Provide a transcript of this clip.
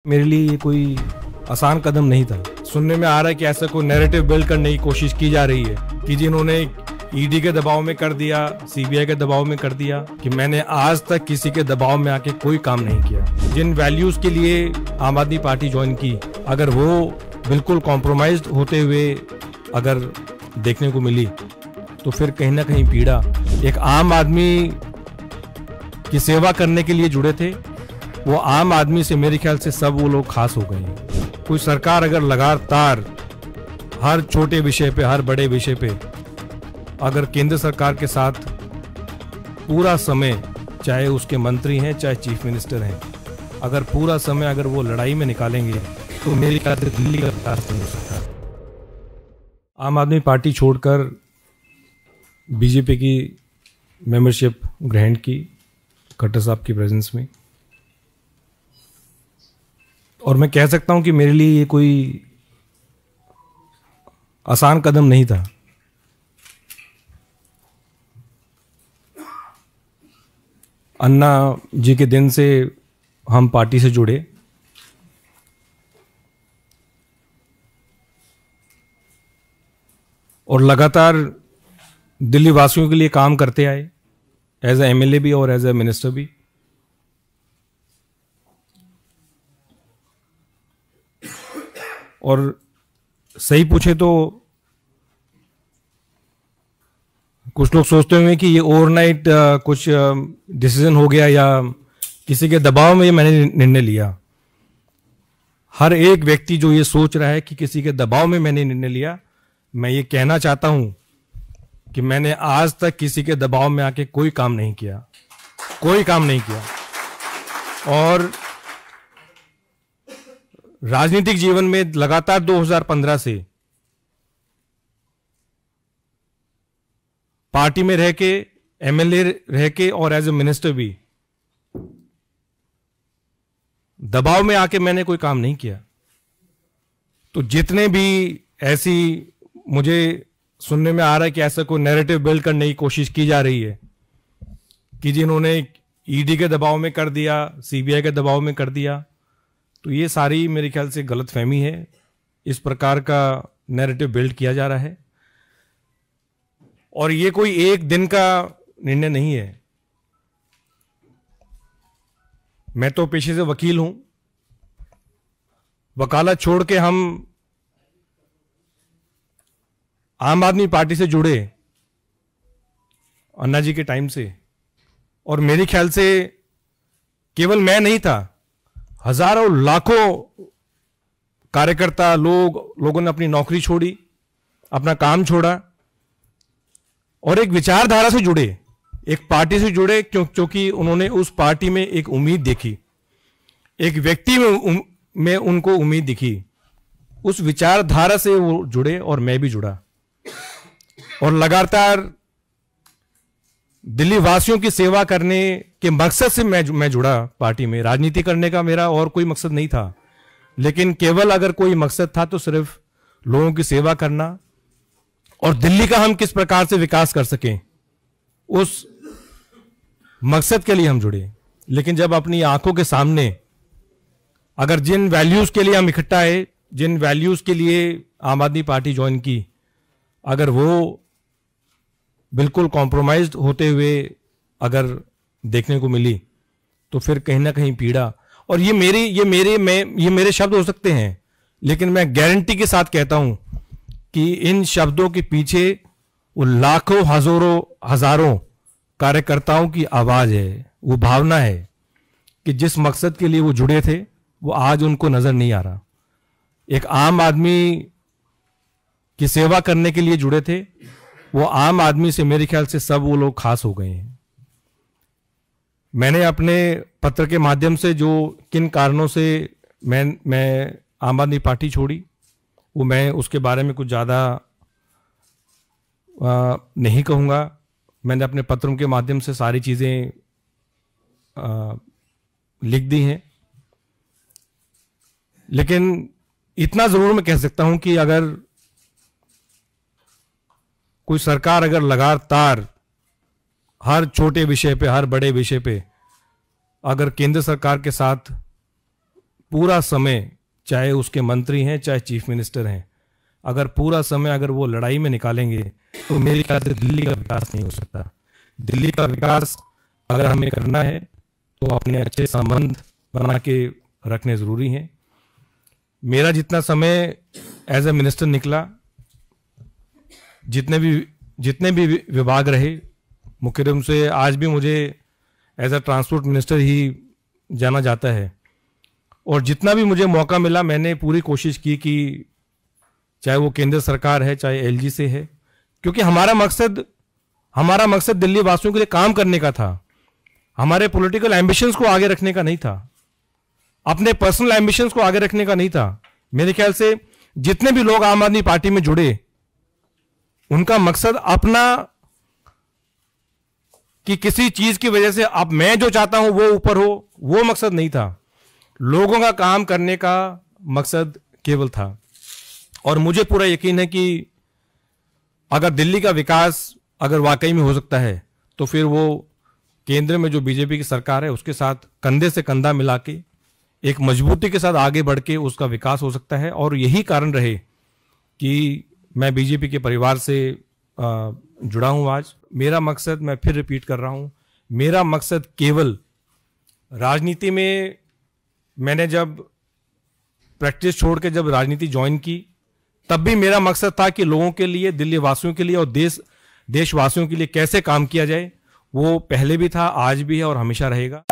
मेरे लिए ये कोई आसान कदम नहीं था। सुनने में आ रहा है कि ऐसा कोई नैरेटिव बिल्ड करने की कोशिश की जा रही है कि जिन्होंने ईडी के दबाव में कर दिया, सीबीआई के दबाव में कर दिया, कि मैंने आज तक किसी के दबाव में आके कोई काम नहीं किया। जिन वैल्यूज के लिए आम आदमी पार्टी ज्वाइन की, अगर वो बिल्कुल कॉम्प्रोमाइज्ड होते हुए अगर देखने को मिली तो फिर कहीं ना कहीं पीड़ा एक आम आदमी की सेवा करने के लिए जुड़े थे, वो आम आदमी से मेरे ख्याल से सब वो लोग खास हो गए हैं। कोई सरकार अगर लगातार हर छोटे विषय पे, हर बड़े विषय पे अगर केंद्र सरकार के साथ पूरा समय, चाहे उसके मंत्री हैं चाहे चीफ मिनिस्टर हैं, अगर पूरा समय अगर वो लड़ाई में निकालेंगे तो मेरे ख्याल से दिल्ली का विकास नहीं हो सकता। आम आदमी पार्टी छोड़कर बीजेपी की मेंबरशिप ग्रहण की खट्टर साहब की प्रेजेंस में, और मैं कह सकता हूं कि मेरे लिए ये कोई आसान कदम नहीं था। अन्ना जी के दिन से हम पार्टी से जुड़े और लगातार दिल्ली वासियों के लिए काम करते आए, एज ए एमएलए भी और एज ए मिनिस्टर भी। और सही पूछे तो कुछ लोग सोचते होंगे कि ये ओवरनाइट कुछ डिसीजन हो गया या किसी के दबाव में ये मैंने निर्णय लिया। हर एक व्यक्ति जो ये सोच रहा है कि किसी के दबाव में मैंने निर्णय लिया, मैं ये कहना चाहता हूं कि मैंने आज तक किसी के दबाव में आके कोई काम नहीं किया, कोई काम नहीं किया। और राजनीतिक जीवन में लगातार 2015 से पार्टी में रह के, एमएलए रह के और एज ए मिनिस्टर भी दबाव में आके मैंने कोई काम नहीं किया। तो जितने भी ऐसी मुझे सुनने में आ रहा है कि ऐसा कोई नैरेटिव बिल्ड करने की कोशिश की जा रही है कि जिन्होंने ईडी के दबाव में कर दिया, सीबीआई के दबाव में कर दिया, तो ये सारी मेरे ख्याल से गलतफहमी है। इस प्रकार का नैरेटिव बिल्ड किया जा रहा है और ये कोई एक दिन का निर्णय नहीं है। मैं तो पेशे से वकील हूं, वकालत छोड़ के हम आम आदमी पार्टी से जुड़े अन्ना जी के टाइम से, और मेरे ख्याल से केवल मैं नहीं था, हजारों लाखों कार्यकर्ता लोगों ने अपनी नौकरी छोड़ी, अपना काम छोड़ा और एक विचारधारा से जुड़े, एक पार्टी से जुड़े, क्योंकि उन्होंने उस पार्टी में एक उम्मीद देखी, एक व्यक्ति में उनको उम्मीद दिखी। उस विचारधारा से वो जुड़े और मैं भी जुड़ा और लगातार दिल्ली वासियों की सेवा करने के मकसद से मैं जुड़ा पार्टी में। राजनीति करने का मेरा और कोई मकसद नहीं था, लेकिन केवल अगर कोई मकसद था तो सिर्फ लोगों की सेवा करना और दिल्ली का हम किस प्रकार से विकास कर सकें, उस मकसद के लिए हम जुड़े। लेकिन जब अपनी आंखों के सामने अगर जिन वैल्यूज के लिए हम इकट्ठा आए, जिन वैल्यूज के लिए आम आदमी पार्टी ज्वाइन की, अगर वो बिल्कुल कॉम्प्रोमाइज्ड होते हुए अगर देखने को मिली तो फिर कहीं ना कहीं पीड़ा। और ये मेरे शब्द हो सकते हैं, लेकिन मैं गारंटी के साथ कहता हूं कि इन शब्दों के पीछे वो लाखों हजारों कार्यकर्ताओं की आवाज है, वो भावना है कि जिस मकसद के लिए वो जुड़े थे वो आज उनको नजर नहीं आ रहा। एक आम आदमी की सेवा करने के लिए जुड़े थे, वो आम आदमी से मेरे ख्याल से सब वो लोग खास हो गए हैं। मैंने अपने पत्र के माध्यम से जो किन कारणों से मैं आम आदमी पार्टी छोड़ी, वो मैं उसके बारे में कुछ ज़्यादा नहीं कहूँगा। मैंने अपने पत्रों के माध्यम से सारी चीज़ें लिख दी हैं, लेकिन इतना ज़रूर मैं कह सकता हूँ कि अगर कोई सरकार अगर लगातार हर छोटे विषय पे, हर बड़े विषय पे अगर केंद्र सरकार के साथ पूरा समय, चाहे उसके मंत्री हैं चाहे चीफ मिनिस्टर हैं, अगर पूरा समय अगर वो लड़ाई में निकालेंगे तो मेरे ख्याल से दिल्ली का विकास नहीं हो सकता। दिल्ली का विकास अगर हमें करना है तो अपने अच्छे संबंध बना के रखने ज़रूरी हैं। मेरा जितना समय एज ए मिनिस्टर निकला, जितने भी विभाग रहे, मुख्य रूप से आज भी मुझे एज ए ट्रांसपोर्ट मिनिस्टर ही जाना जाता है, और जितना भी मुझे मौका मिला मैंने पूरी कोशिश की कि चाहे वो केंद्र सरकार है चाहे एलजी से है, क्योंकि हमारा मकसद दिल्ली वासियों के लिए काम करने का था। हमारे पॉलिटिकल एम्बिशंस को आगे रखने का नहीं था, अपने पर्सनल एम्बिशंस को आगे रखने का नहीं था। मेरे ख्याल से जितने भी लोग आम आदमी पार्टी में जुड़े, उनका मकसद अपना कि किसी चीज की वजह से अब मैं जो चाहता हूं वो ऊपर हो, वो मकसद नहीं था। लोगों का काम करने का मकसद केवल था। और मुझे पूरा यकीन है कि अगर दिल्ली का विकास अगर वाकई में हो सकता है तो फिर वो केंद्र में जो बीजेपी की सरकार है उसके साथ कंधे से कंधा मिला के एक मजबूती के साथ आगे बढ़ के उसका विकास हो सकता है। और यही कारण रहे कि मैं बीजेपी के परिवार से जुड़ा हूं आज। मेरा मकसद, मैं फिर रिपीट कर रहा हूं, मेरा मकसद केवल राजनीति में, मैंने जब प्रैक्टिस छोड़ के जब राजनीति ज्वाइन की तब भी मेरा मकसद था कि लोगों के लिए, दिल्ली वासियों के लिए और देशवासियों के लिए कैसे काम किया जाए। वो पहले भी था, आज भी है और हमेशा रहेगा।